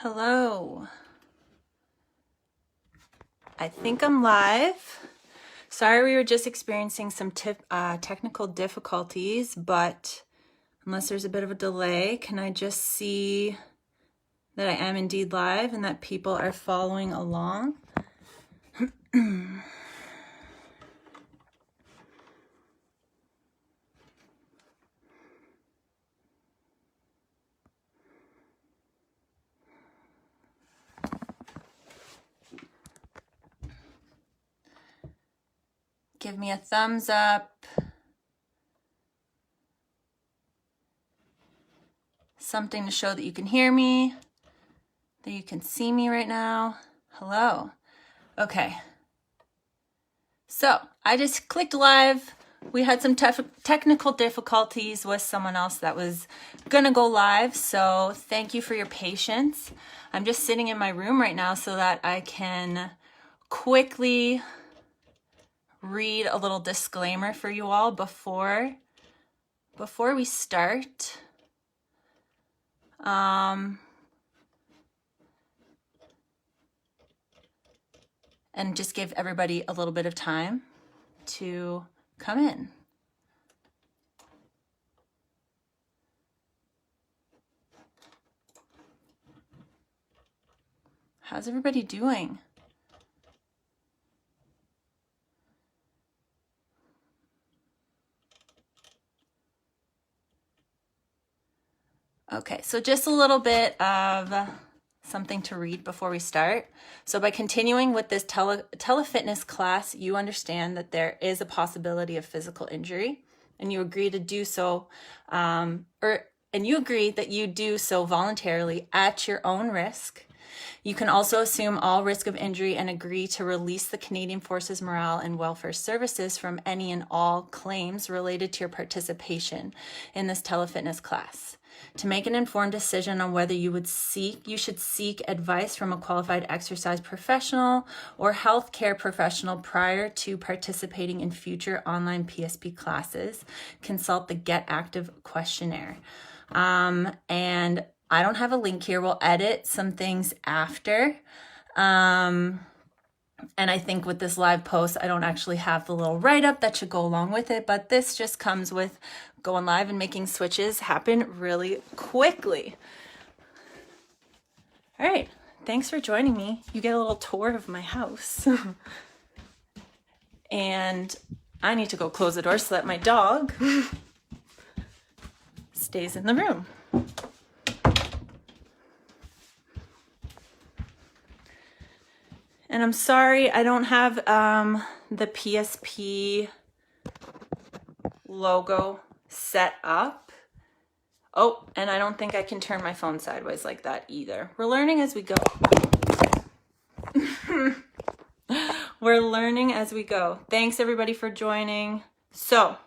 Hello. I think I'm live. Sorry we were just experiencing some technical difficulties, but unless there's a bit of a delay, can I just see that I am indeed live and that people are following along? Give me a thumbs up. Something to show that you can hear me, that you can see me right now. Hello. Okay. So I just clicked live. We had some technical difficulties with someone else that was gonna go live. So thank you for your patience. I'm just sitting in my room right now so that I can quickly read a little disclaimer for you all before we start. And just give everybody a little bit of time to come in. How's everybody doing? Okay, so just a little bit of something to read before we start. So by continuing with this telefitness class, you understand that there is a possibility of physical injury, and you agree to do so, and you agree that you do so voluntarily at your own risk. You can also assume all risk of injury and agree to release the Canadian Forces Morale and Welfare Services from any and all claims related to your participation in this telefitness class. To make an informed decision on whether you should seek advice from a qualified exercise professional or healthcare professional prior to participating in future online PSP classes, consult the Get Active Questionnaire. And I don't have a link here. We'll edit some things after. And I think with this live post, I don't actually have the little write-up that should go along with it, but this just comes with going live and making switches happen really quickly. All right, thanks for joining me. You get a little tour of my house. And I need to go close the door so that my dog stays in the room. And I'm sorry, I don't have the PSP logo set up. Oh, and I don't think I can turn my phone sideways like that either. We're learning as we go. We're learning as we go. Thanks everybody for joining. So,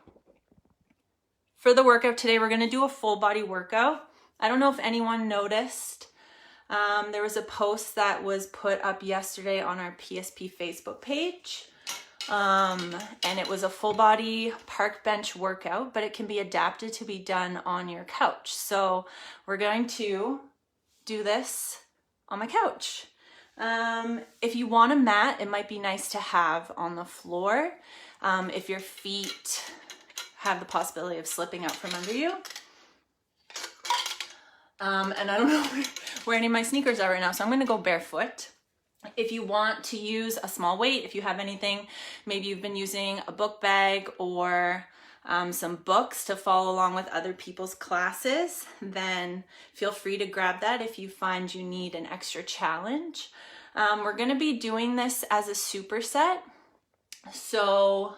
for the workout today, we're gonna do a full body workout. I don't know if anyone noticed. There was a post that was put up yesterday on our PSP Facebook page. And it was a full body park bench workout, but it can be adapted to be done on your couch. So we're going to do this on my couch. If you want a mat, it might be nice to have on the floor. If your feet have the possibility of slipping out from under you. And I don't know where any of my sneakers are right now, so I'm gonna go barefoot. If you want to use a small weight, if you have anything, maybe you've been using a book bag or some books to follow along with other people's classes, then feel free to grab that if you find you need an extra challenge. We're gonna be doing this as a superset. So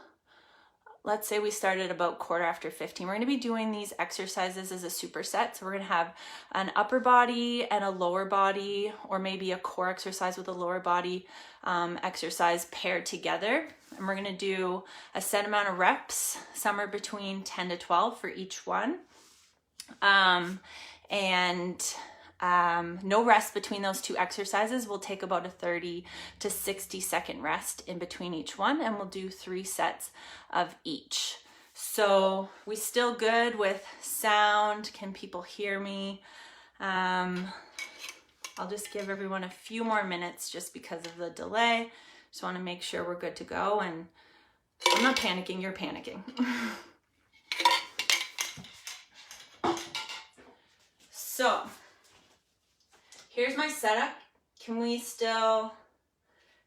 let's say we started about 15:15. We're gonna be doing these exercises as a superset. So we're gonna have an upper body and a lower body, or maybe a core exercise with a lower body exercise paired together. And we're gonna do a set amount of reps, somewhere between 10 to 12 for each one. No rest between those two exercises. We'll take about a 30 to 60 second rest in between each one, and we'll do 3 sets of each. So we still good with sound? Can people hear me? I'll just give everyone a few more minutes just because of the delay. Just want to make sure we're good to go, and I'm not panicking, you're panicking. So here's my setup. Can we still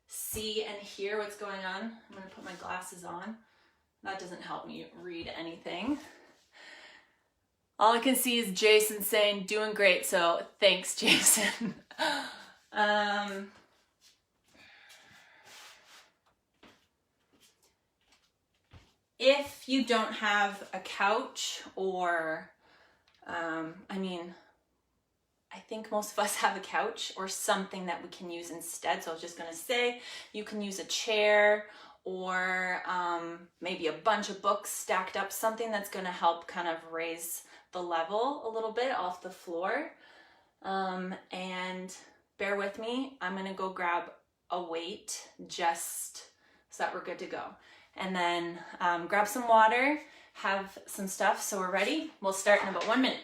see and hear what's going on? I'm going to put my glasses on. That doesn't help me read anything. All I can see is Jason saying, doing great. So thanks, Jason. If you don't have a couch or, I think most of us have a couch or something that we can use instead. So I was just going to say, you can use a chair or maybe a bunch of books stacked up, something that's going to help kind of raise the level a little bit off the floor. And bear with me, I'm going to go grab a weight just so that we're good to go. And then grab some water, have some stuff so we're ready. We'll start in about 1 minute.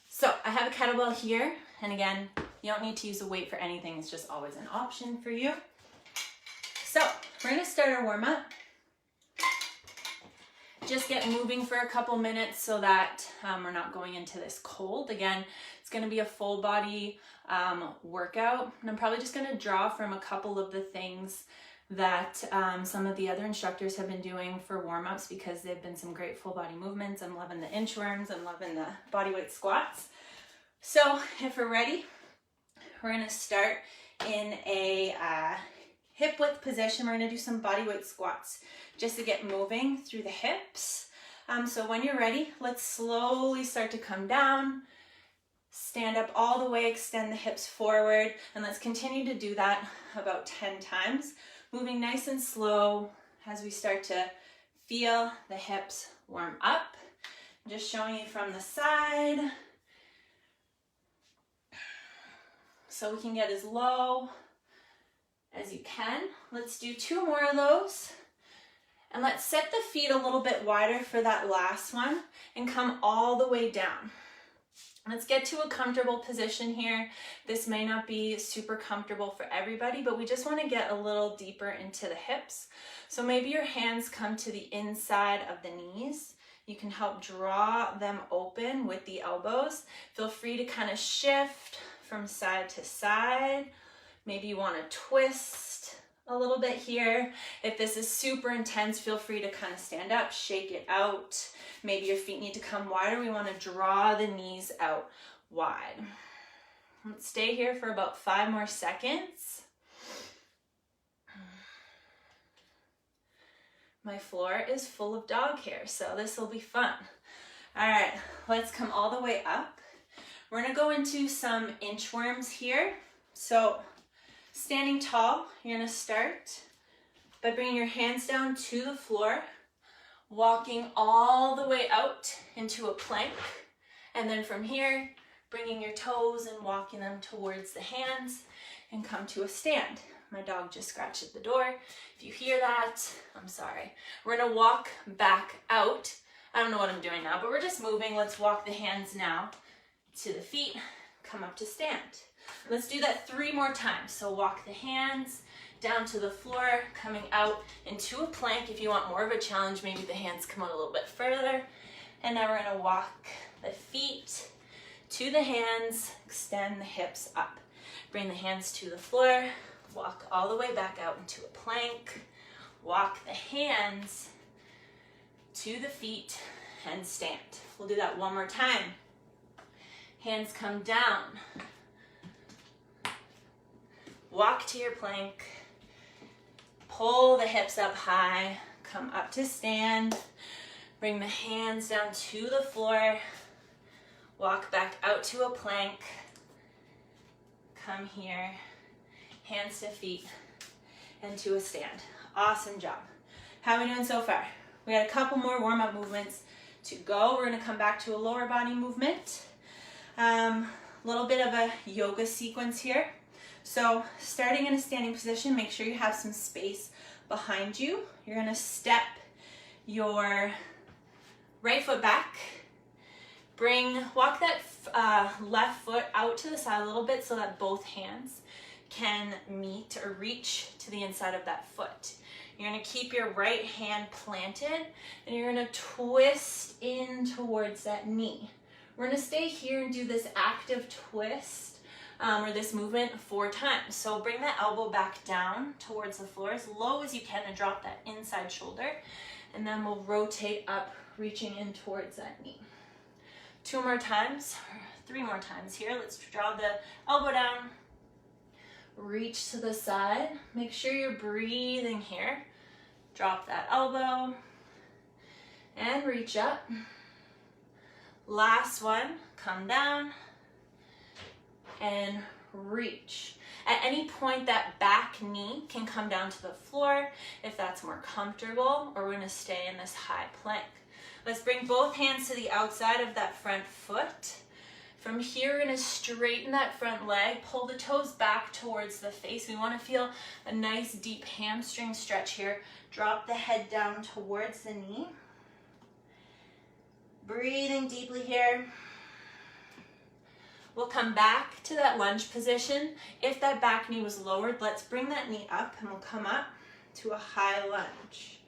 So I have a kettlebell here, and again, you don't need to use a weight for anything, it's just always an option for you. So we're gonna start our warm up. Just get moving for a couple minutes so that we're not going into this cold. Again, it's gonna be a full body workout, and I'm probably just gonna draw from a couple of the things that some of the other instructors have been doing for warm-ups, because they've been some great full body movements. I'm loving the inchworms, I'm loving the bodyweight squats. So if we're ready, we're gonna start in a hip width position. We're gonna do some bodyweight squats just to get moving through the hips. So when you're ready, let's slowly start to come down, stand up all the way, extend the hips forward, and let's continue to do that about 10 times. Moving nice and slow as we start to feel the hips warm up. Just showing you from the side. So we can get as low as you can. Let's do 2 more of those. And let's set the feet a little bit wider for that last one and come all the way down. Let's get to a comfortable position here. This may not be super comfortable for everybody, but we just want to get a little deeper into the hips. So maybe your hands come to the inside of the knees. You can help draw them open with the elbows. Feel free to kind of shift from side to side. Maybe you want to twist a little bit here. If this is super intense, feel free to kind of stand up, shake it out. Maybe your feet need to come wider. We want to draw the knees out wide. Let's stay here for about 5 more seconds. My floor is full of dog hair, so this will be fun. All right, let's come all the way up. We're gonna go into some inchworms here. So standing tall, you're gonna start by bringing your hands down to the floor, walking all the way out into a plank, and then from here, bringing your toes and walking them towards the hands and come to a stand. My dog just scratched at the door. If you hear that, I'm sorry. We're gonna walk back out. I don't know what I'm doing now, but we're just moving. Let's walk the hands now to the feet, come up to stand. Let's do that 3 more times. So walk the hands down to the floor, coming out into a plank. If you want more of a challenge, maybe the hands come out a little bit further. And now we're gonna walk the feet to the hands, extend the hips up. Bring the hands to the floor, walk all the way back out into a plank. Walk the hands to the feet and stand. We'll do that 1 more time. Hands come down. Walk to your plank. Pull the hips up high. Come up to stand. Bring the hands down to the floor. Walk back out to a plank. Come here. Hands to feet and to a stand. Awesome job. How are we doing so far? We got a couple more warm-up movements to go. We're gonna come back to a lower body movement. Little bit of a yoga sequence here. So starting in a standing position, make sure you have some space behind you. You're gonna step your right foot back. Walk that left foot out to the side a little bit so that both hands can meet or reach to the inside of that foot. You're gonna keep your right hand planted and you're gonna twist in towards that knee. We're gonna stay here and do this active twist or this movement 4 times. So bring that elbow back down towards the floor as low as you can and drop that inside shoulder. And then we'll rotate up, reaching in towards that knee. 2 more times, or 3 more times here. Let's draw the elbow down, reach to the side. Make sure you're breathing here. Drop that elbow and reach up. Last one, come down and reach. At any point, that back knee can come down to the floor if that's more comfortable, or we're gonna stay in this high plank. Let's bring both hands to the outside of that front foot. From here, we're gonna straighten that front leg, pull the toes back towards the face. We wanna feel a nice deep hamstring stretch here. Drop the head down towards the knee. Breathing deeply here. We'll come back to that lunge position. If that back knee was lowered, let's bring that knee up and we'll come up to a high lunge.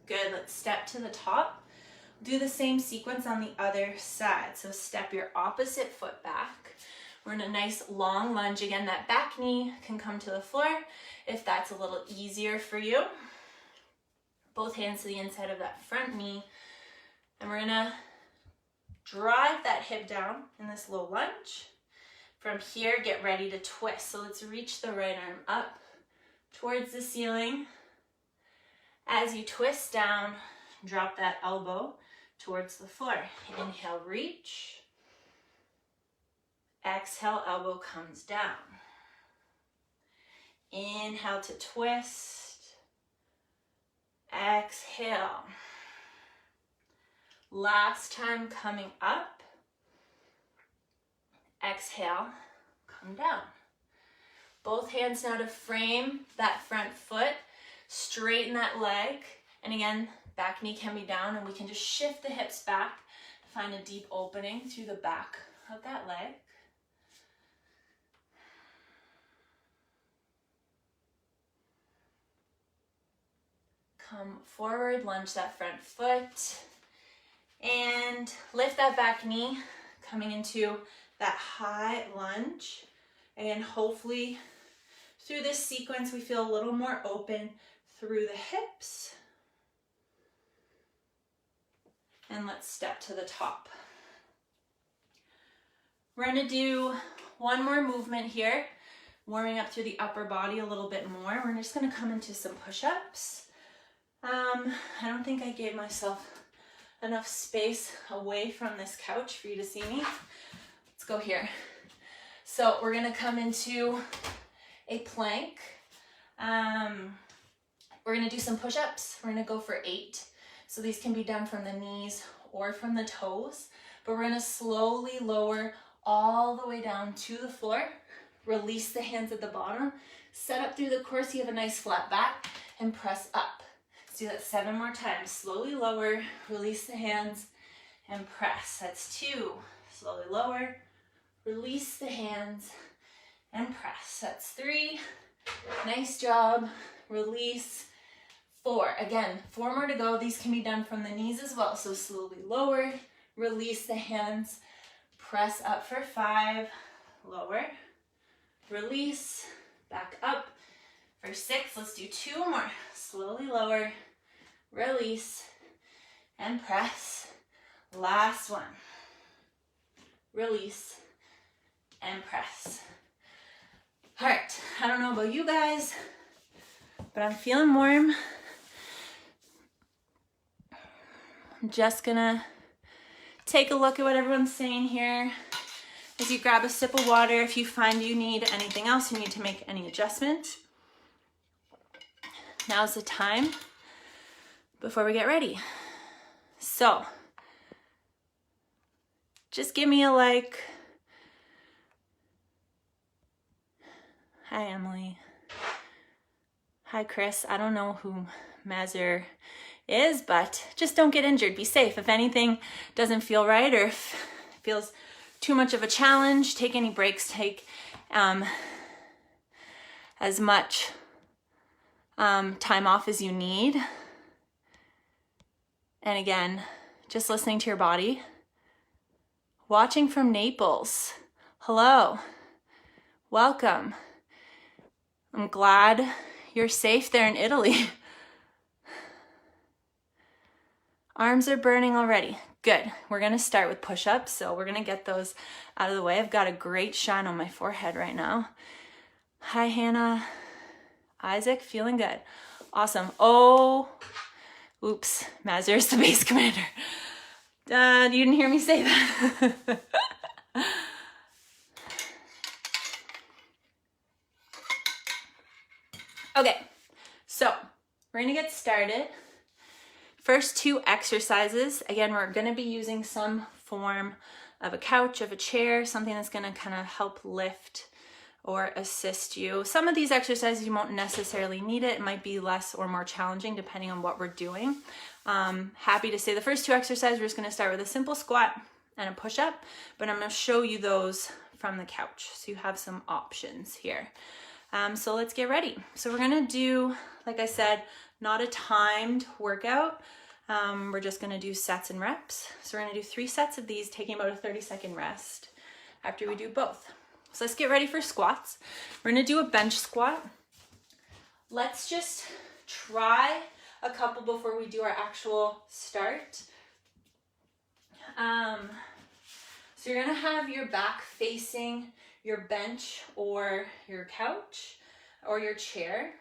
Good, let's step to the top. Do the same sequence on the other side. So step your opposite foot back. We're in a nice long lunge. Again, that back knee can come to the floor if that's a little easier for you. Both hands to the inside of that front knee. And we're gonna drive that hip down in this low lunge. From here, get ready to twist. So let's reach the right arm up towards the ceiling. As you twist down, drop that elbow towards the floor. Inhale, reach. Exhale, elbow comes down. Inhale to twist. Exhale. Last time coming up. Exhale, come down. Both hands now to frame that front foot. Straighten that leg. And again, back knee can be down and we can just shift the hips back to find a deep opening through the back of that leg. Come forward, lunge that front foot, and lift that back knee, coming into that high lunge. And hopefully through this sequence, we feel a little more open through the hips. And let's step to the top. We're gonna do one more movement here, warming up through the upper body a little bit more. We're just gonna come into some push-ups. I don't think I gave myself enough space away from this couch for you to see me. Let's go here. So we're gonna come into a plank. We're gonna do some push-ups. We're gonna go for 8. So these can be done from the knees or from the toes, but we're gonna slowly lower all the way down to the floor. Release the hands at the bottom. Set up through the core so you have a nice flat back and press up. Let's do that 7 more times. Slowly lower, release the hands, and press. That's 2. Slowly lower, release the hands, and press. That's 3. Nice job. Release. 4. Again, 4 more to go. These can be done from the knees as well. So slowly lower, release the hands, press up for 5, lower, release, back up. For 6, let's do 2 more. Slowly lower, release, and press. Last one. Release, and press. All right, I don't know about you guys, but I'm feeling warm. I'm just gonna take a look at what everyone's saying here. As you grab a sip of water, if you find you need anything else, you need to make any adjustment. Now's the time. before we get ready. So just give me a like. Hi, Emily. Hi, Chris. I don't know who Mazur is, but just don't get injured. Be safe. If anything doesn't feel right or if it feels too much of a challenge, take any breaks. Take as much time off as you need. And again, just listening to your body. Watching from Naples. Hello. Welcome. I'm glad you're safe there in Italy. Arms are burning already. Good. We're going to start with push-ups, so we're going to get those out of the way. I've got a great shine on my forehead right now. Hi, Hannah. Isaac, feeling good. Awesome. Oh, oops. Mazur's the base commander. You didn't hear me say that. Okay, so we're gonna get started. First 2 exercises. Again, we're gonna be using some form of a couch, of a chair, something that's gonna kind of help lift or assist you. Some of these exercises you won't necessarily need it. It might be less or more challenging depending on what we're doing. Happy to say the first 2 exercises, we're just gonna start with a simple squat and a push-up, but I'm gonna show you those from the couch, so you have some options here. So let's get ready. So we're gonna do, like I said, not a timed workout. We're just gonna do sets and reps. So we're gonna do 3 sets of these, taking about a 30-second rest after we do both. So let's get ready for squats. We're gonna do a bench squat. Let's just try a couple before we do our actual start. So you're gonna have your back facing your bench or your couch or your chair.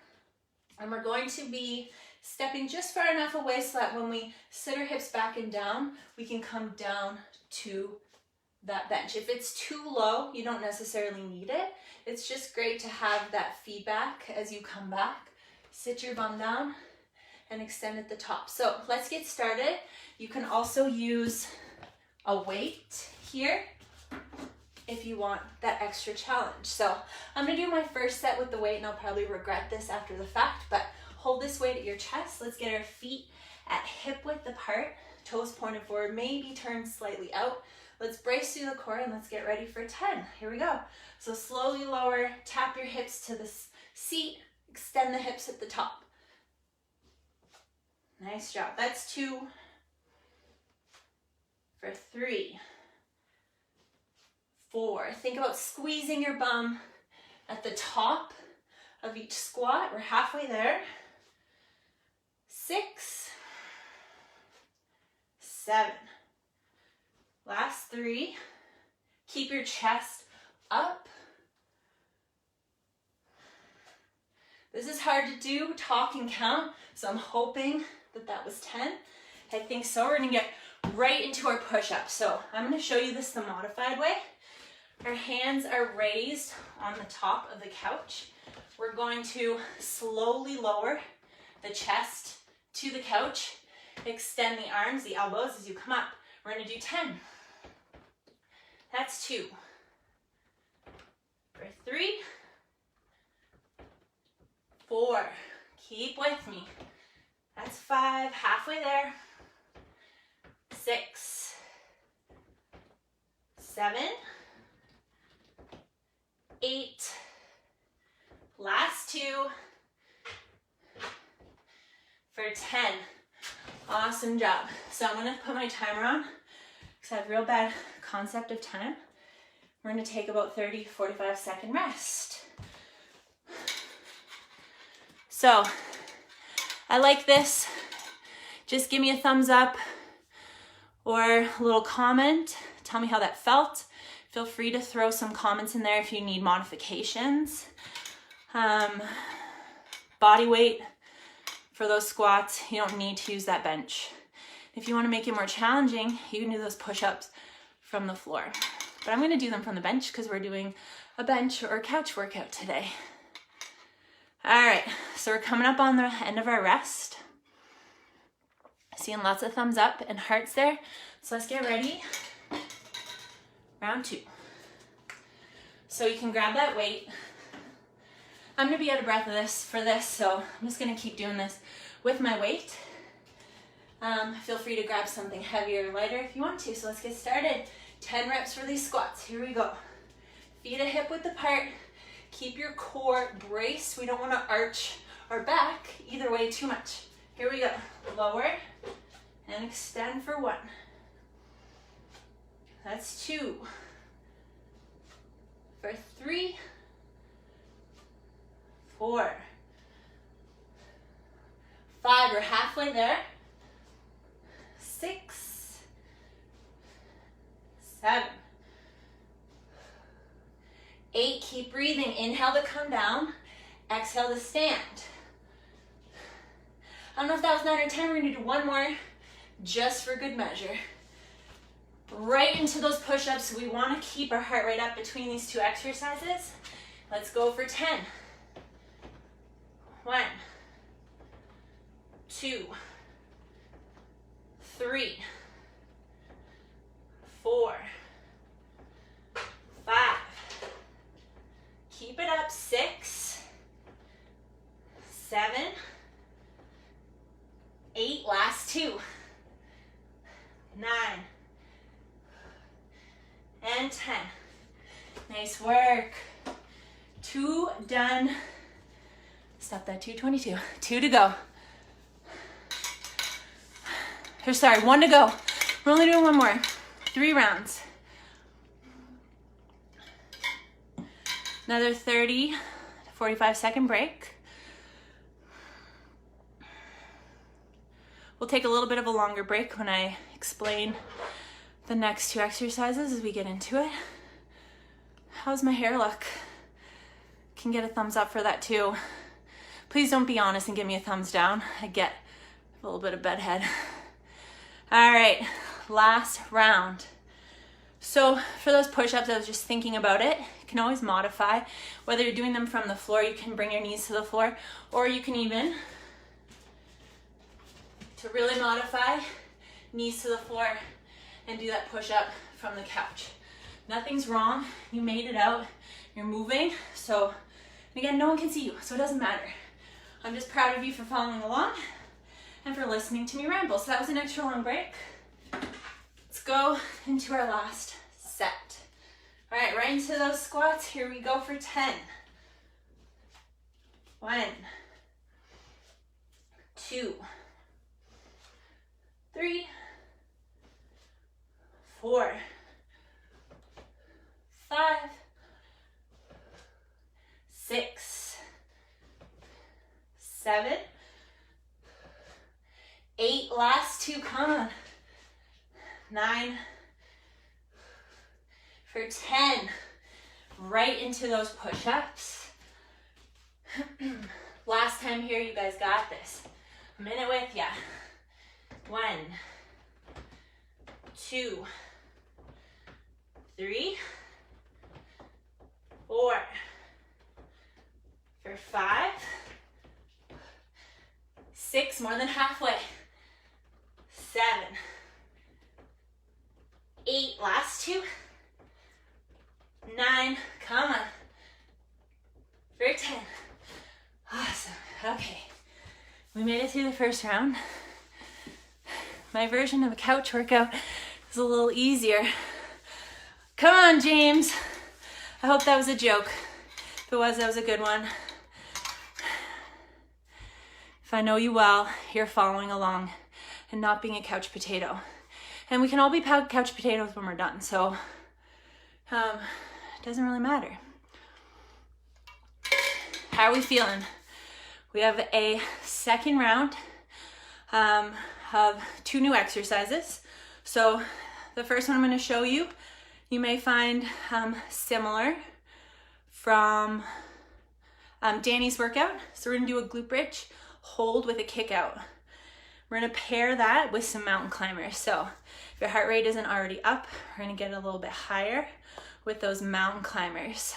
And we're going to be stepping just far enough away so that when we sit our hips back and down, we can come down to that bench. If it's too low, you don't necessarily need it. It's just great to have that feedback as you come back. Sit your bum down and extend at the top. So let's get started. You can also use a weight here if you want that extra challenge. So I'm gonna do my first set with the weight, and I'll probably regret this after the fact, but hold this weight at your chest. Let's get our feet at hip width apart, toes pointed forward, maybe turn slightly out. Let's brace through the core and let's get ready for 10. Here we go. So slowly lower, tap your hips to the seat, extend the hips at the top. Nice job. That's 2. For 3. 4. Think about squeezing your bum at the top of each squat. We're halfway there. 6. 7. Last 3. Keep your chest up. This is hard to do, talk and count, so I'm hoping that that was 10. I think so. We're gonna get right into our push-ups. So I'm gonna show you this the modified way. Our hands are raised on the top of the couch. We're going to slowly lower the chest to the couch, extend the arms, the elbows as you come up. We're gonna do 10. That's 2. For 3. 4. Keep with me. That's 5. Halfway there. 6. 7. 8. Last 2. For 10. Awesome job. So I'm gonna put my timer on because I have real bad concept of time. We're gonna take about 30, 45 second rest. So I like this. Just give me a thumbs up or a little comment. Tell me how that felt. Feel free to throw some comments in there if you need modifications. Body weight for those squats, you don't need to use that bench. If you want to make it more challenging, you can do those push-ups from the floor. But I'm going to do them from the bench because we're doing a bench or a couch workout today. All right, so we're coming up on the end of our rest. Seeing lots of thumbs up and hearts there. So let's get ready. Round 2. So you can grab that weight. I'm gonna be out of breath for this, so I'm just gonna keep doing this with my weight. Feel free to grab something heavier or lighter if you want to. So let's get started. 10 reps for these squats. Here we go. Feet a hip width apart. Keep your core braced. We don't want to arch our back either way too much. Here we go. Lower and extend for 1. That's 2. For 3. 4. 5. We're halfway there. 6. 7. 8. Keep breathing. Inhale to come down. Exhale to stand. I don't know if that was 9 or 10. We're going to do one more just for good measure. Right into those push-ups. We want to keep our heart rate up between these 2 exercises. Let's go for 10. 1, 2, 3, 4, 5. Keep it up. 6, 7, 8. Last 2. 9 and 10. Nice work. 2 done. Stop that. 2:22. 2 to go. Or sorry, 1 to go. We're only doing one more. 3 rounds. Another 30 to 45-second break. We'll take a little bit of a longer break when I explain the next 2 exercises as we get into it. How's my hair look? Can get a thumbs up for that too. Please don't be honest and give me a thumbs down. I get a little bit of bedhead. All right, last round. So for those push-ups, I was just thinking about it. You can always modify. Whether you're doing them from the floor, you can bring your knees to the floor, or you can even, to really modify, knees to the floor and do that push-up from the couch. Nothing's wrong. You made it out. You're moving. So, and again, no one can see you, so it doesn't matter. I'm just proud of you for following along and for listening to me ramble. So that was an extra long break. Let's go into our last set. All right, right into those squats. Here we go for 10. 1, 2, 3, 4, 5, 6, 7, 8. Last 2. Come on. 9. For 10. Right into those push-ups. Last time here, you guys got this. A minute with ya. 1, 2, 3, 4. For 5, 6, more than halfway. 7, 8, last 2. 9, come on. For 10. Awesome. Okay. We made it through the first round. My version of a couch workout is a little easier. Come on, James. I hope that was a joke. If it was, that was a good one. If I know you well, you're following along and not being a couch potato. And we can all be couch potatoes when we're done, so it doesn't really matter. How are we feeling? We have a second round of 2 new exercises. So the first one I'm going to show you, you may find similar from Danny's workout. So we're going to do a glute bridge, hold with a kick out. We're going to pair that with some mountain climbers. So if your heart rate isn't already up, we're going to get it a little bit higher with those mountain climbers.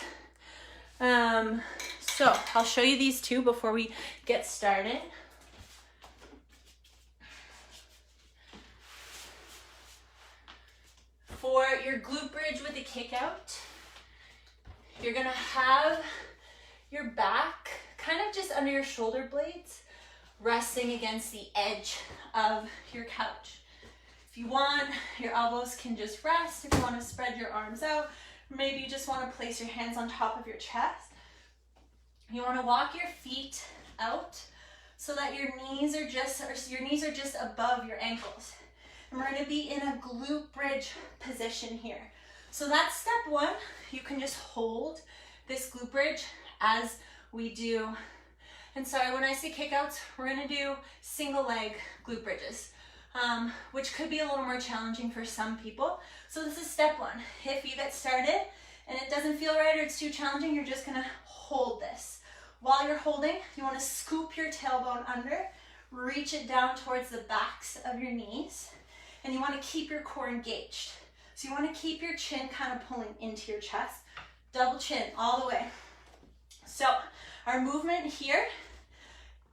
So I'll show you these 2 before we get started. For your glute bridge with a kick out, you're gonna have your back kind of just under your shoulder blades, resting against the edge of your couch. If you want, your elbows can just rest. If you want to spread your arms out, maybe you just want to place your hands on top of your chest. You want to walk your feet out so that your knees are just above your ankles. And we're going to be in a glute bridge position here. So that's step one. You can just hold this glute bridge as we do. And sorry, when I say kickouts, we're going to do single leg glute bridges, which could be a little more challenging for some people. So this is step one. If you get started and it doesn't feel right or it's too challenging, you're just going to hold this. While you're holding, you want to scoop your tailbone under, reach it down towards the backs of your knees, and you want to keep your core engaged. So you want to keep your chin kind of pulling into your chest, double chin all the way. So our movement here,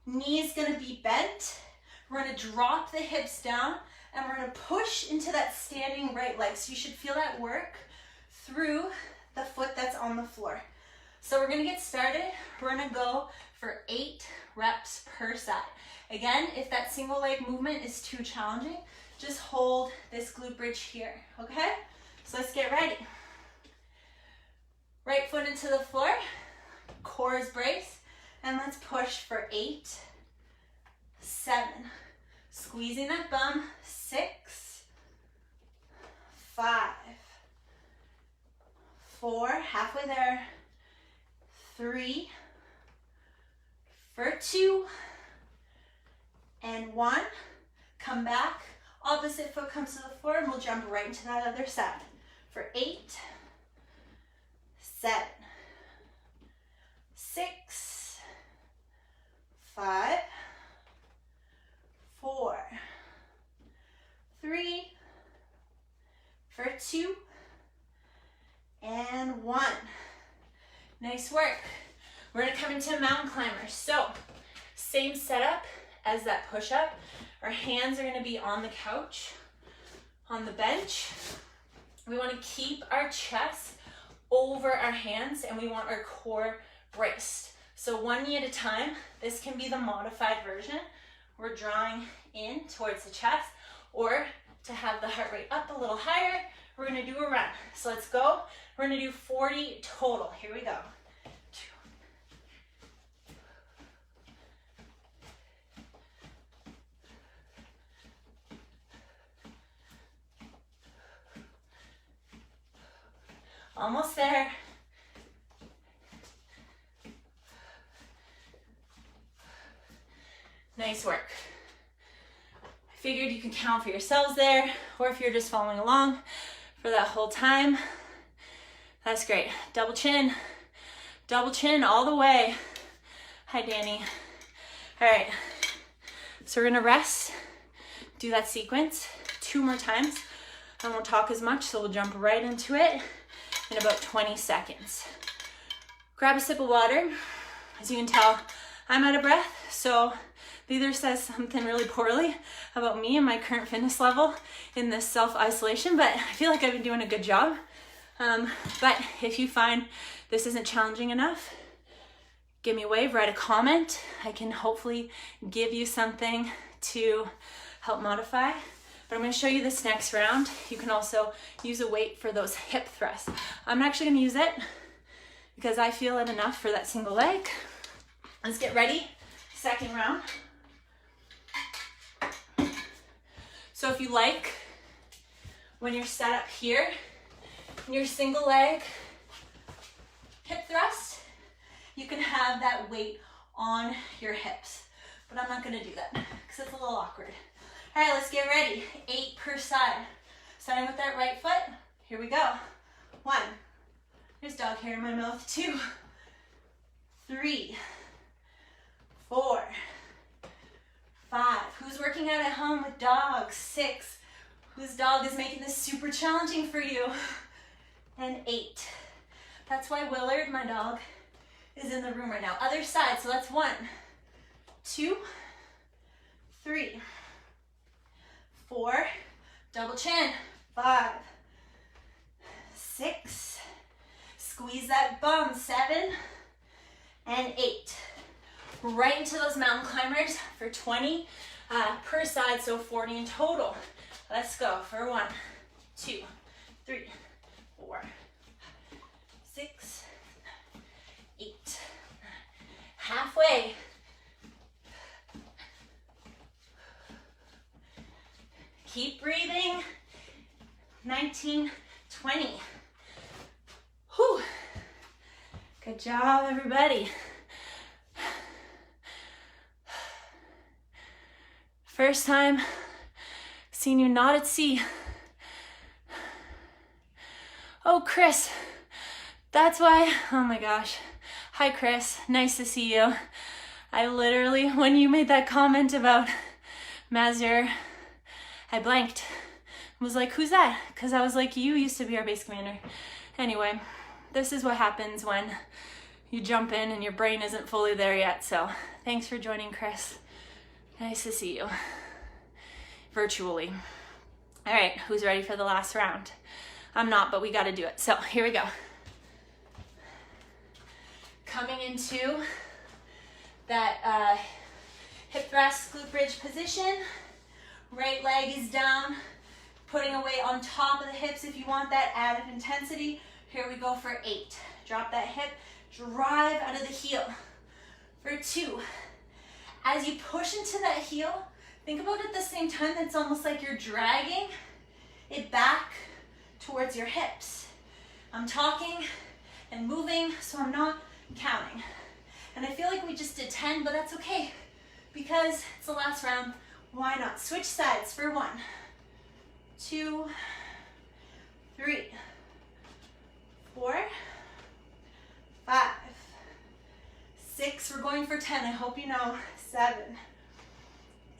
knee's going to be bent. We're going to drop the hips down and we're going to push into that standing right leg. So you should feel that work through the foot that's on the floor. So we're going to get started. We're going to go for 8 reps per side. Again, if that single leg movement is too challenging, just hold this glute bridge here, okay? So let's get ready. Right foot into the floor, core is braced, and let's push for 8, 7, squeezing that bum, 6, 5, 4, halfway there, 3, for 2, and 1, come back, opposite foot comes to the floor, and we'll jump right into that other side, for 8, 7, 6, 5, 4, 3, for 2, and 1. Nice work. We're gonna come into a mountain climber. So, same setup as that push-up. Our hands are gonna be on the couch, on the bench. We wanna keep our chest over our hands and we want our core braced. So one knee at a time. This can be the modified version. We're drawing in towards the chest, or to have the heart rate up a little higher, we're gonna do a run. So let's go. We're gonna do 40 total. Here we go. 2. Almost there. Nice work. I figured you can count for yourselves there, or if you're just following along for that whole time, that's great. Double chin all the way. Hi, Danny. All right, so we're gonna rest, do that sequence 2 more times. I won't talk as much, so we'll jump right into it in about 20 seconds. Grab a sip of water. As you can tell, I'm out of breath, so it either says something really poorly about me and my current fitness level in this self-isolation, but I feel like I've been doing a good job. But if you find this isn't challenging enough, give me a wave, write a comment. I can hopefully give you something to help modify. But I'm going to show you this next round. You can also use a weight for those hip thrusts. I'm actually going to use it because I feel it enough for that single leg. Let's get ready. Second round. So if you like, when you're set up here, in your single leg hip thrust, you can have that weight on your hips. But I'm not going to do that because it's a little awkward. All right, let's get ready. 8 per side. Starting with that right foot. Here we go. 1. There's dog hair in my mouth. 2, 3, 4, 5. Who's working out at home with dogs? 6. Whose dog is making this super challenging for you? And 8. That's why Willard, my dog, is in the room right now. Other side, so that's 1, 2, 3, 4, double chin, 5, 6. Squeeze that bum. 7 and 8. Right into those mountain climbers for 20 per side, so 40 in total. Let's go for 1, 2, 3, 4, 6, 8. Halfway. Keep breathing. 19, 20. Whew. Good job, everybody. First time seeing you not at sea. Oh, Chris, that's why. Oh my gosh. Hi, Chris. Nice to see you. I literally, when you made that comment about Mazur, I blanked. I was like, who's that? Because I was like, you used to be our base commander. Anyway, this is what happens when you jump in and your brain isn't fully there yet. So thanks for joining, Chris. Nice to see you virtually. All right, who's ready for the last round? I'm not, but we got to do it. So here we go. Coming into that hip thrust glute bridge position. Right leg is down, putting a weight on top of the hips if you want that added intensity. Here we go for 8. Drop that hip, drive out of the heel. For 2. As you push into that heel, think about it at the same time that's almost like you're dragging it back towards your hips. I'm talking and moving, so I'm not counting. And I feel like we just did 10, but that's okay because it's the last round. Why not? Switch sides for 1, 2, 3, 4, 5, 6. We're going for 10. I hope you know. 7,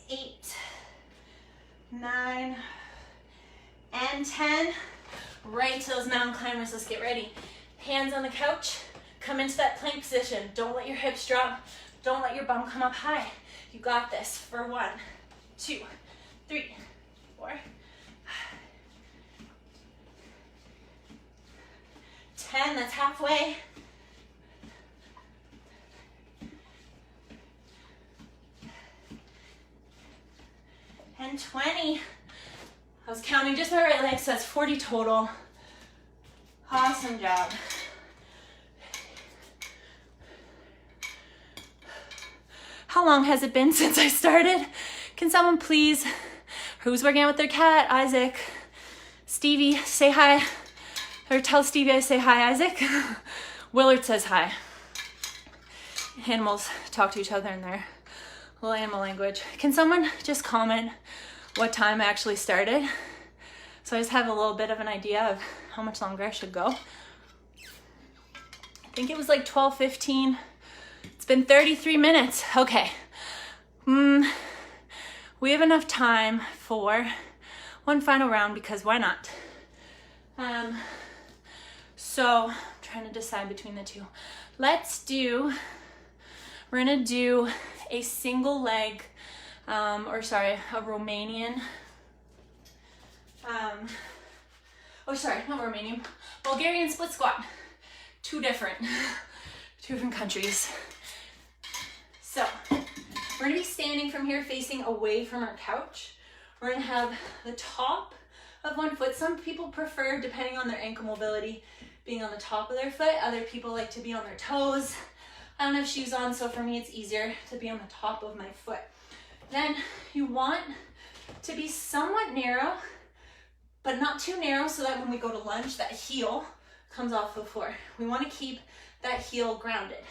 8, 9, and 10. Right to those mountain climbers. Let's get ready. Hands on the couch. Come into that plank position. Don't let your hips drop. Don't let your bum come up high. You got this for 1, 2, 3, 4, 10. That's halfway. And 20. I was counting just my right leg, so that's 40 total. Awesome job. How long has it been since I started? Can someone please, who's working out with their cat? Isaac, Stevie, say hi. Or tell Stevie I say hi, Isaac. Willard says hi. Animals talk to each other in their little animal language. Can someone just comment what time I actually started? So I just have a little bit of an idea of how much longer I should go. I think it was like 12:15. It's been 33 minutes. Okay. We have enough time for one final round because why not? So I'm trying to decide between the two. We're gonna do a single leg, a Romanian, Bulgarian split squat. Two different countries. So we're gonna be standing from here facing away from our couch. We're gonna have the top of one foot. Some people prefer, depending on their ankle mobility, being on the top of their foot. Other people like to be on their toes. I don't have shoes on, so for me it's easier to be on the top of my foot. Then you want to be somewhat narrow, but not too narrow so that when we go to lunge, that heel comes off the floor. We want to keep that heel grounded.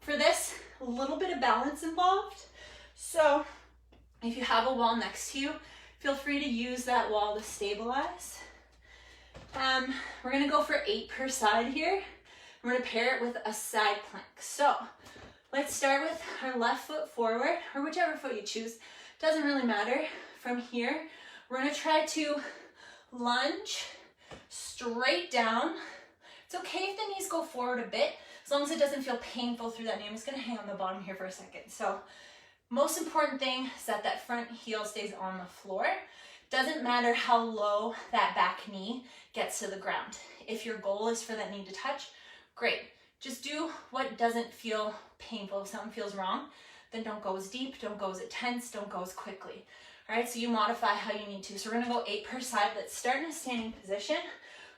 For this, a little bit of balance involved. So if you have a wall next to you, feel free to use that wall to stabilize. We're gonna go for 8 per side here. We're gonna pair it with a side plank. So let's start with our left foot forward, or whichever foot you choose. Doesn't really matter. From here, we're gonna try to lunge straight down. It's okay if the knees go forward a bit, as long as it doesn't feel painful through that knee. I'm just gonna hang on the bottom here for a second. So most important thing is that that front heel stays on the floor. Doesn't matter how low that back knee gets to the ground. If your goal is for that knee to touch, great. Just do what doesn't feel painful. If something feels wrong, then don't go as deep, don't go as intense, don't go as quickly. All right, so you modify how you need to. So we're gonna go 8 per side. Let's start in a standing position.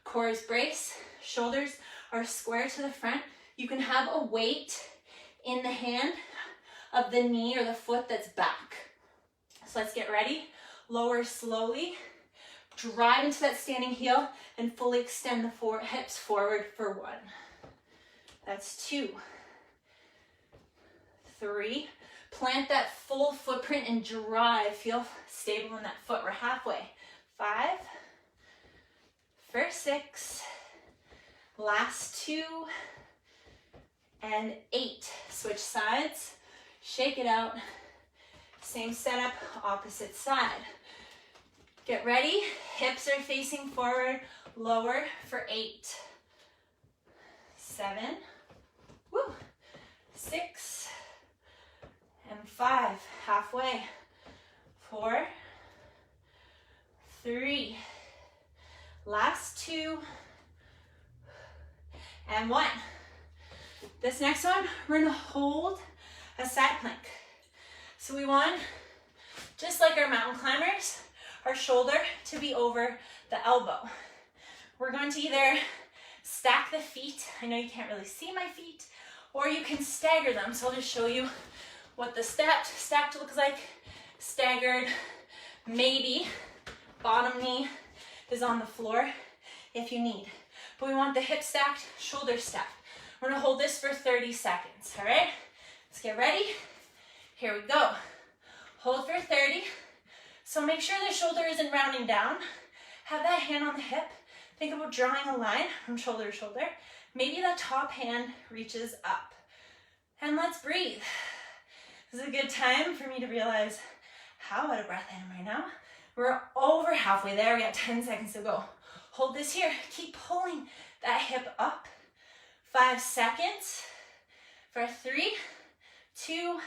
Core is braced, shoulders are square to the front. You can have a weight in the hand of the knee or the foot that's back. So let's get ready. Lower slowly, drive into that standing heel, and fully extend the hips forward for 1. That's 2. 3. Plant that full footprint and drive. Feel stable in that foot. We're halfway. 5. For 6. Last 2. And 8. Switch sides. Shake it out. Same setup, opposite side. Get ready. Hips are facing forward. Lower for 8. 7. Woo. 6. And 5. Halfway. 4. 3. Last 2. And 1. This next one, we're gonna hold a side plank. So we want, just like our mountain climbers, our shoulder to be over the elbow. We're going to either stack the feet. I know you can't really see my feet, or you can stagger them. So I'll just show you what the stacked looks like. Staggered, maybe bottom knee is on the floor if you need. But we want the hip stacked, shoulder stacked. We're gonna hold this for 30 seconds, all right? Let's get ready. Here we go. Hold for 30. So make sure the shoulder isn't rounding down. Have that hand on the hip. Think about drawing a line from shoulder to shoulder. Maybe the top hand reaches up. And let's breathe. This is a good time for me to realize how out of breath I am right now. We're over halfway there. We got 10 seconds to go. Hold this here. Keep pulling that hip up. 5 seconds. For 3, 2,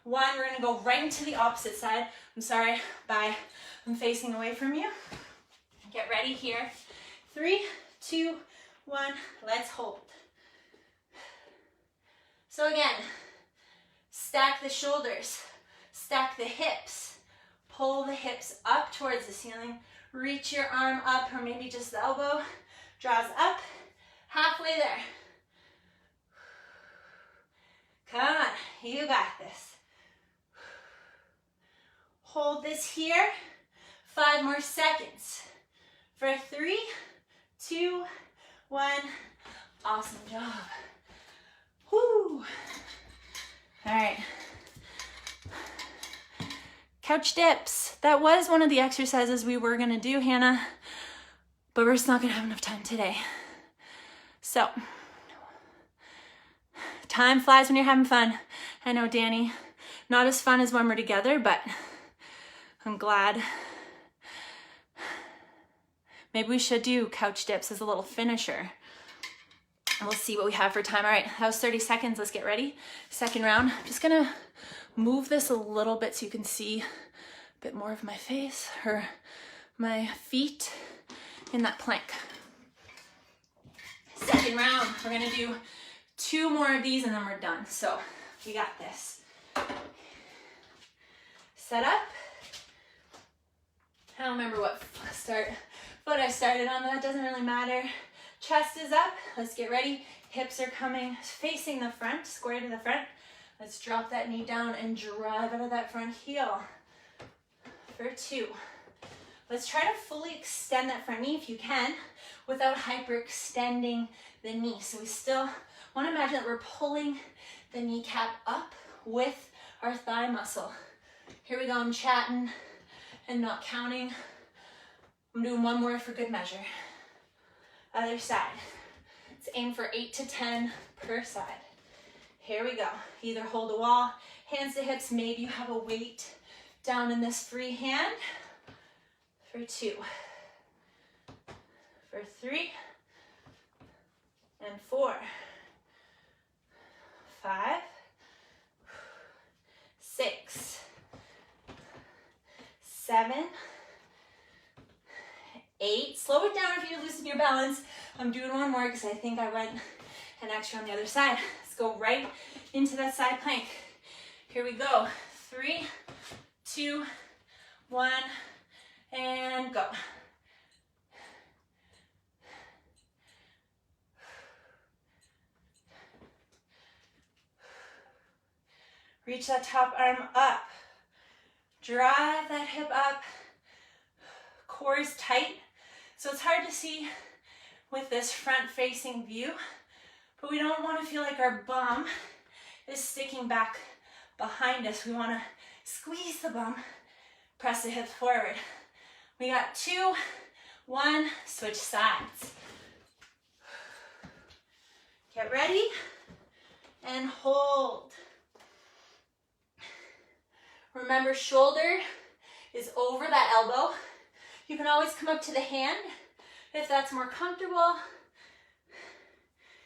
1. We're gonna go right into the opposite side. I'm sorry, bye. I'm facing away from you. Get ready here. 3, 2, 1. Let's hold. So again, stack the shoulders, stack the hips, pull the hips up towards the ceiling, reach your arm up, or maybe just the elbow draws up, halfway there. Come on, you got this. Hold this here, 5 more seconds. For 3, 2, 1. Awesome job. Whoo. All right. Couch dips. That was one of the exercises we were gonna do, Hannah, but we're just not gonna have enough time today. So, time flies when you're having fun. I know, Danny, not as fun as when we're together, but I'm glad. Maybe we should do couch dips as a little finisher. And we'll see what we have for time. All right, that was 30 seconds. Let's get ready. Second round. I'm just gonna move this a little bit so you can see a bit more of my face or my feet in that plank. Second round, we're gonna do 2 more of these and then we're done. So we got this. Set up. I don't remember what foot I started on, but that doesn't really matter. Chest is up. Let's get ready. Hips are coming, facing the front, square to the front. Let's drop that knee down and drive out of that front heel. For 2. Let's try to fully extend that front knee if you can without hyperextending the knee. So we still want to imagine that we're pulling the kneecap up with our thigh muscle. Here we go. I'm chatting and not counting. I'm doing 1 more for good measure. Other side. Let's aim for 8 to 10 per side. Here we go. Either hold a wall, hands to hips. Maybe you have a weight down in this free hand. For 2. For 3. And 4. 5. 6. 7. 8. Slow it down if you're losing your balance. I'm doing one more because I think I went an extra on the other side. Let's go right into that side plank. Here we go. 3, 2, 1, and go. Reach that top arm up. Drive that hip up. Core is tight, so it's hard to see with this front-facing view, but we don't want to feel like our bum is sticking back behind us. We want to squeeze the bum, press the hips forward. We got 2, 1, switch sides. Get ready and hold. Remember, shoulder is over that elbow. You can always come up to the hand if that's more comfortable.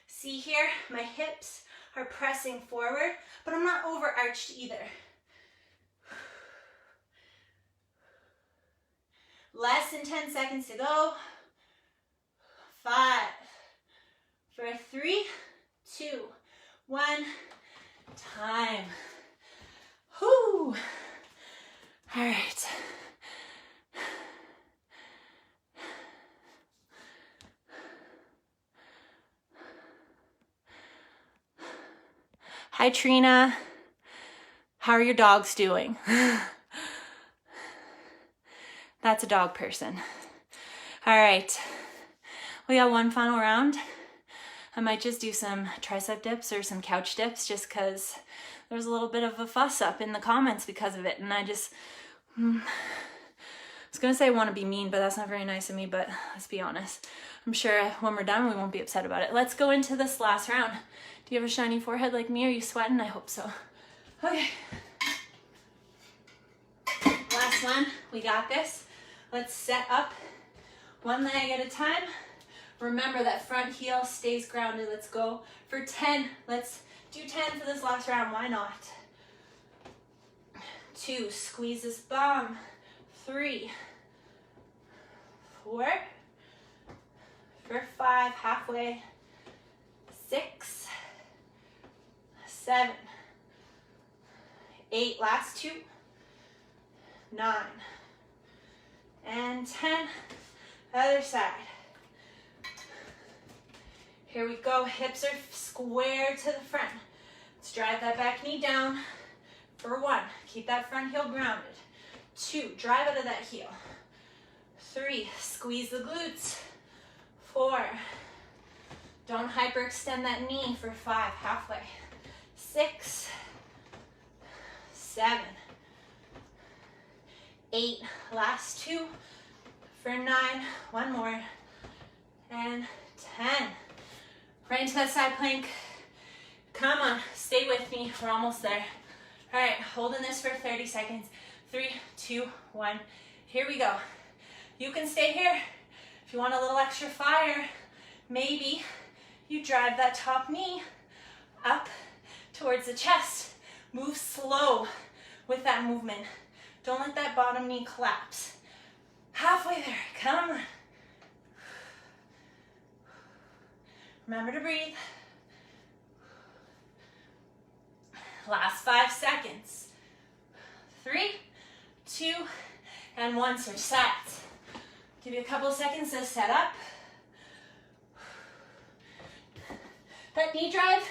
See here, my hips are pressing forward, but I'm not overarched either. Less than 10 seconds to go. 5, 4, 3, 2, 1, time. Whoo! All right. Hi, Trina. How are your dogs doing? That's a dog person. All right. We got one final round. I might just do some tricep dips or some couch dips just because there's a little bit of a fuss up in the comments because of it. And I just, I was going to say I want to be mean, but that's not very nice of me, but let's be honest. I'm sure when we're done, we won't be upset about it. Let's go into this last round. Do you have a shiny forehead like me? Are you sweating? I hope so. Okay. Last one. We got this. Let's set up one leg at a time. Remember that front heel stays grounded. Let's go for 10. Let's do 10 for this last round. Why not? 2, squeeze this bum. 3, 4, for 5, halfway. 6, 7, 8, last 2, 9, and 10. Other side. Here we go. Hips are square to the front. Let's drive that back knee down for 1. Keep that front heel grounded. 2, drive out of that heel. 3, squeeze the glutes. 4, don't hyperextend that knee for 5, halfway. 6, 7, 8, last 2, for 9, 1 more, and 10. Right into that side plank. Come on, stay with me, we're almost there. All right, holding this for 30 seconds. 3, 2, 1, here we go. You can stay here. If you want a little extra fire, maybe you drive that top knee up towards the chest. Move slow with that movement. Don't let that bottom knee collapse. Halfway there, come on. Remember to breathe. Last 5 seconds. 3, 2, and 1, switch sides. Give you a couple of seconds to set up. That knee drive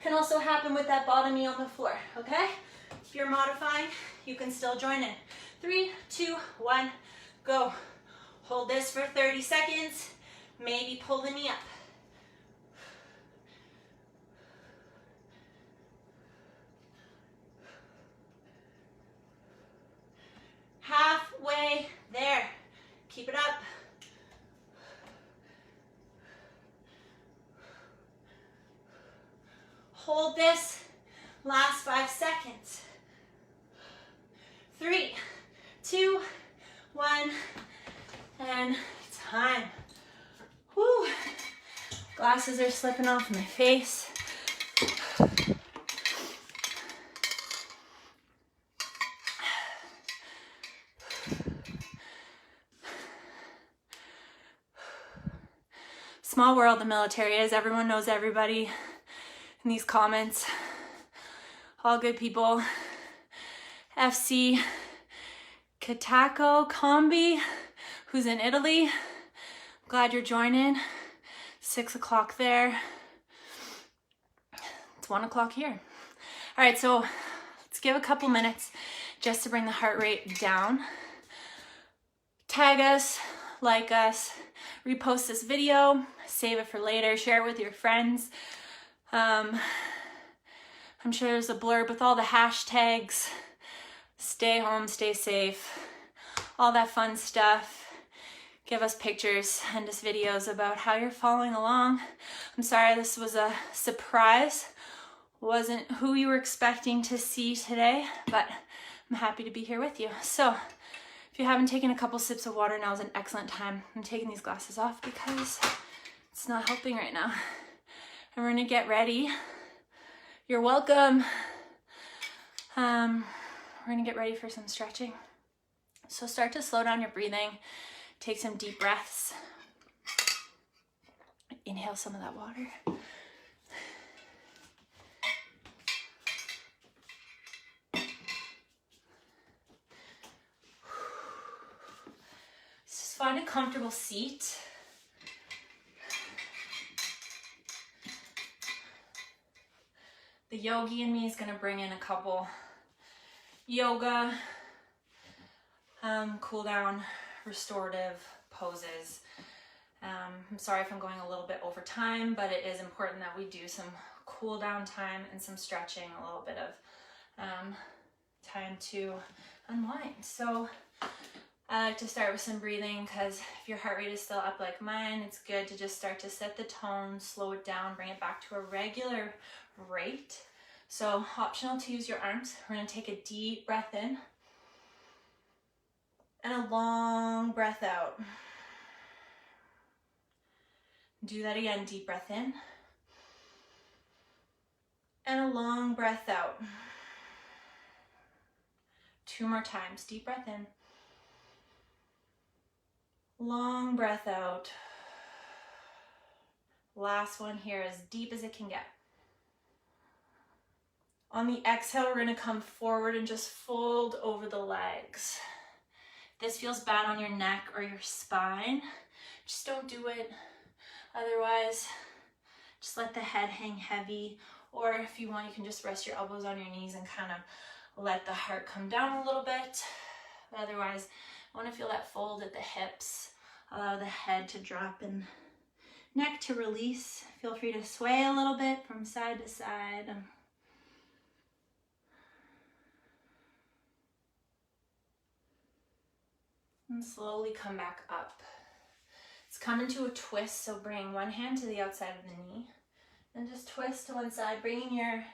can also happen with that bottom knee on the floor, okay? If you're modifying, you can still join in. 3, 2, 1, go. Hold this for 30 seconds. Maybe pull the knee up. Halfway there. Keep it up. Hold this. Last 5 seconds. 3, 2, 1, and time. Whew. Glasses are slipping off my face. Small world the military is. Everyone knows everybody in these comments. All good people. FC Catacco Combi, who's in Italy. Glad you're joining. 6 o'clock there. It's 1 o'clock here. All right, so let's give a couple minutes just to bring the heart rate down. Tag us, like us, repost this video, save it for later, share it with your friends. I'm sure there's a blurb with all the hashtags. Stay home, stay safe, all that fun stuff. Give us pictures, send us videos about how you're following along. I'm sorry this was a surprise. Wasn't who you were expecting to see today, but I'm happy to be here with you. So if you haven't taken a couple sips of water, now is an excellent time. I'm taking these glasses off because it's not helping right now. And we're gonna get ready. You're welcome. We're gonna get ready for some stretching. So start to slow down your breathing. Take some deep breaths. Inhale some of that water. Just find a comfortable seat. The yogi in me is going to bring in a couple yoga, cool down, restorative poses. I'm sorry if I'm going a little bit over time, but it is important that we do some cool down time and some stretching, a little bit of time to unwind. So I like to start with some breathing because if your heart rate is still up like mine, it's good to just start to set the tone, slow it down, bring it back to a regular rate. So optional to use your arms. We're going to take a deep breath in and a long breath out. Do that again. Deep breath in and a long breath out. 2 more times. Deep breath in, long breath out. Last one here, as deep as it can get. On the exhale, we're going to come forward and just fold over the legs. If this feels bad on your neck or your spine, just don't do it. Otherwise, just let the head hang heavy. Or if you want, you can just rest your elbows on your knees and kind of let the heart come down a little bit. But otherwise, I want to feel that fold at the hips. Allow the head to drop and neck to release. Feel free to sway a little bit from side to side. And slowly come back up. It's come into a twist, so bring one hand to the outside of the knee and just twist to one side, bringing your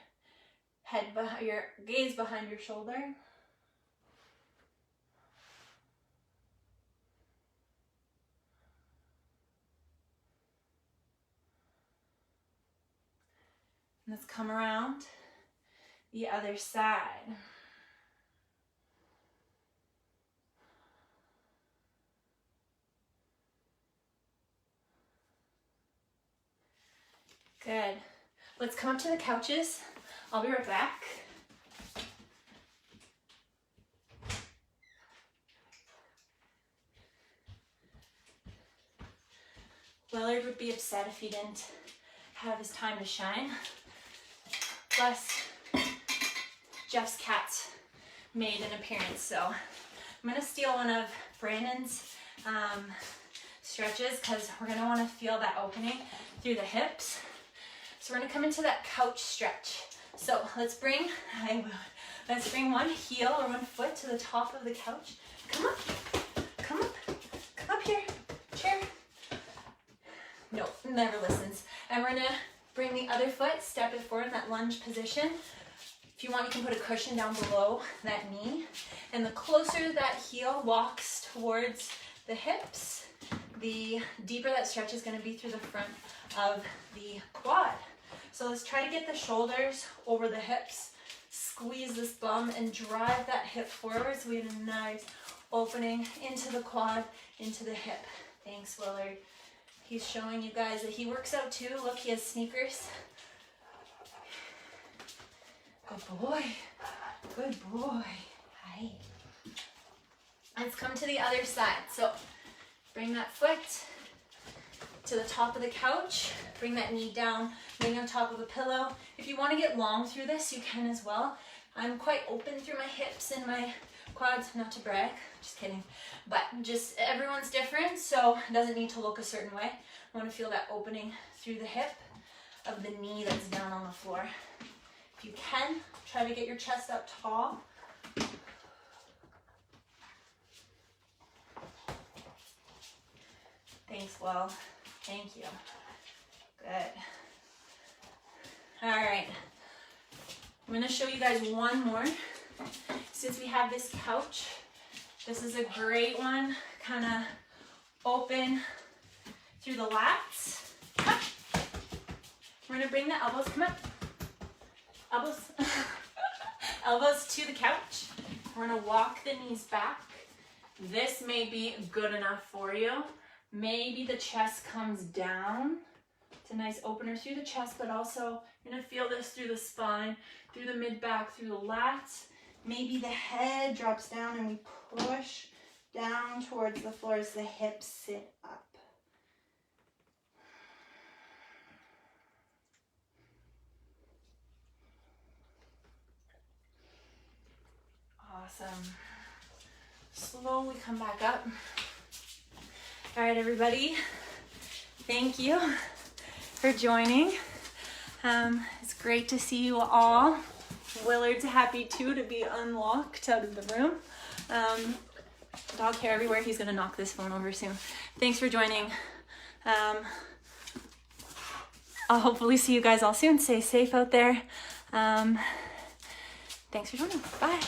head behind, your gaze behind your shoulder. And let's come around the other side. Good. Let's come up to the couches. I'll be right back. Willard would be upset if he didn't have his time to shine. Plus, Jeff's cat's made an appearance, so I'm gonna steal one of Brandon's stretches because we're gonna wanna feel that opening through the hips. So we're gonna come into that couch stretch. So let's bring one heel or one foot to the top of the couch. Come up, come up, come up here, chair. Nope, never listens. And we're gonna bring the other foot, step it forward in that lunge position. If you want, you can put a cushion down below that knee. And the closer that heel walks towards the hips, the deeper that stretch is gonna be through the front of the quad. So let's try to get the shoulders over the hips, squeeze this bum and drive that hip forward so we have a nice opening into the quad, into the hip. Thanks, Willard. He's showing you guys that he works out too. Look, he has sneakers. Good boy. Good boy. Hi. Let's come to the other side. So bring that foot to the top of the couch. Bring that knee down, maybe on top of a pillow. If you want to get long through this, you can as well. I'm quite open through my hips and my quads, not to brag, just kidding. But just everyone's different, so it doesn't need to look a certain way. I want to feel that opening through the hip of the knee that's down on the floor. If you can, try to get your chest up tall. Thanks, Will. Thank you. Good. All right. I'm going to show you guys one more. Since we have this couch, this is a great one. Kind of open through the lats. Up. We're going to bring the elbows, come up. Elbows. Elbows to the couch. We're going to walk the knees back. This may be good enough for you. Maybe the chest comes down. It's a nice opener through the chest, but also you're going to feel this through the spine, through the mid-back, through the lats. Maybe the head drops down and we push down towards the floor as the hips sit up. Awesome. Slowly come back up. All right, everybody. Thank you for joining. It's great to see you all. Willard's happy too to be unlocked out of the room. Dog hair everywhere. He's gonna knock this phone over soon. Thanks for joining. I'll hopefully see you guys all soon. Stay safe out there. Thanks for joining. Bye.